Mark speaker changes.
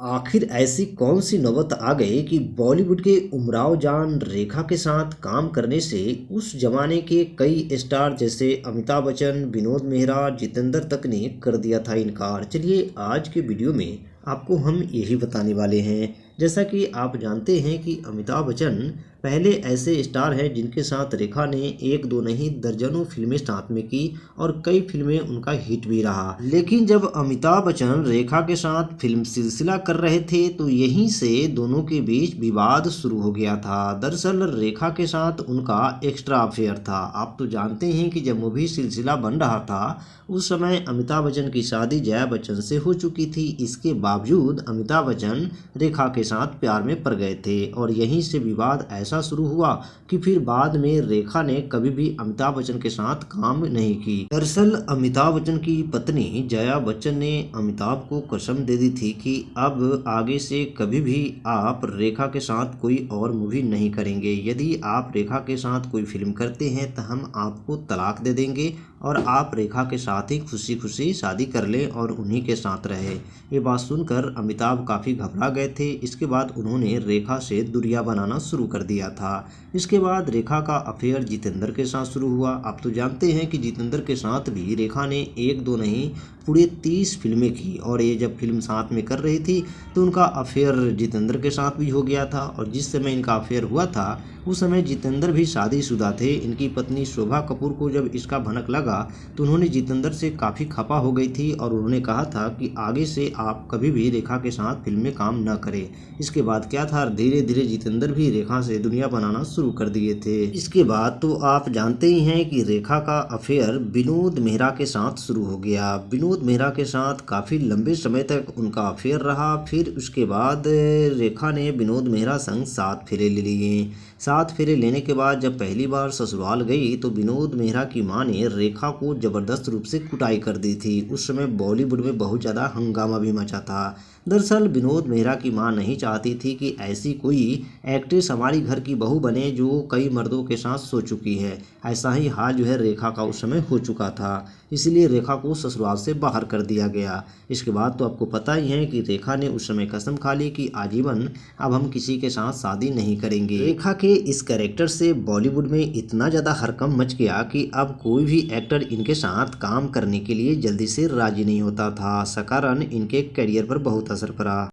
Speaker 1: आखिर ऐसी कौन सी नौबत आ गई कि बॉलीवुड के उमराव जान रेखा के साथ काम करने से उस जमाने के कई स्टार जैसे अमिताभ बच्चन, विनोद मेहरा, जितेंद्र तक ने कर दिया था इनकार। चलिए आज के वीडियो में आपको हम यही बताने वाले हैं। जैसा कि आप जानते हैं कि अमिताभ बच्चन पहले ऐसे स्टार हैं जिनके साथ रेखा ने एक दो नहीं दर्जनों फिल्में साथ में की और कई फिल्में उनका हिट भी रहा। लेकिन जब अमिताभ बच्चन रेखा के साथ फिल्म सिलसिला कर रहे थे तो यहीं से दोनों के बीच विवाद शुरू हो गया था। दरअसल रेखा के साथ उनका एक्स्ट्रा अफेयर था। आप तो जानते हैं कि जब मूवी सिलसिला बन रहा था उस समय अमिताभ बच्चन की शादी जया बच्चन से हो चुकी थी। इसके बावजूद अमिताभ बच्चन रेखा के साथ प्यार में पड़ गए थे और यहीं से विवाद ऐसा शुरू हुआ कि फिर बाद में रेखा ने कभी भी अमिताभ बच्चन के साथ काम नहीं की। दरअसल अमिताभ बच्चन की पत्नी जया बच्चन ने अमिताभ को कसम दे दी थी कि अब आगे से कभी भी आप रेखा के साथ कोई और मूवी नहीं करेंगे। यदि आप रेखा के साथ कोई फिल्म करते हैं तो हम आपको तलाक दे देंगे और आप रेखा के साथ ही खुशी खुशी शादी कर लें और उन्हीं के साथ रहे। ये बात सुनकर अमिताभ काफ़ी घबरा गए थे। इसके बाद उन्होंने रेखा से दूरियां बनाना शुरू कर दिया था। इसके बाद रेखा का अफेयर जितेंद्र के साथ शुरू हुआ। आप तो जानते हैं कि जितेंद्र के साथ भी रेखा ने एक दो नहीं पूरे 30 फिल्में की और ये जब फिल्म साथ में कर रही थी तो उनका अफेयर जितेंद्र के साथ भी हो गया था। और जिस समय इनका अफेयर हुआ था उस समय जितेंद्र भी शादीशुदा थे। इनकी पत्नी शोभा कपूर को जब इसका भनक लगा तो उन्होंने जितेंद्र से काफ़ी खफा हो गई थी और उन्होंने कहा था कि आगे से आप कभी भी रेखा के साथ फिल्म में काम न करें। इसके बाद क्या था, धीरे धीरे जितेंद्र भी रेखा से दुनिया बनाना शुरू कर दिए थे। इसके बाद तो आप जानते ही हैं कि रेखा का अफेयर विनोद मेहरा के साथ शुरू हो गया। विनोद मेहरा के साथ काफ़ी लंबे समय तक उनका अफेयर रहा। फिर उसके बाद रेखा ने विनोद मेहरा संग 7 फेरे ले लिए। 7 फेरे लेने के बाद जब पहली बार ससुराल गई तो विनोद मेहरा की मां ने रेखा को जबरदस्त रूप से कुटाई कर दी थी। उस समय बॉलीवुड में बहुत ज़्यादा हंगामा भी मचा था। दरअसल विनोद मेहरा की मां नहीं चाहती थी कि ऐसी कोई एक्ट्रेस हमारी घर की बहू बने जो कई मर्दों के साथ सो चुकी है। ऐसा ही हाल जो है रेखा का उस समय हो चुका था, इसलिए रेखा को ससुराल से बाहर कर दिया गया। इसके बाद तो आपको पता ही है कि रेखा ने उस समय कसम खा ली कि आजीवन अब हम किसी के साथ शादी नहीं करेंगे। रेखा के इस कैरेक्टर से बॉलीवुड में इतना ज़्यादा हड़कंप मच गया कि अब कोई भी एक्टर इनके साथ काम करने के लिए जल्दी से राजी नहीं होता था। इस कारण इनके करियर पर बहुत असर पड़ा।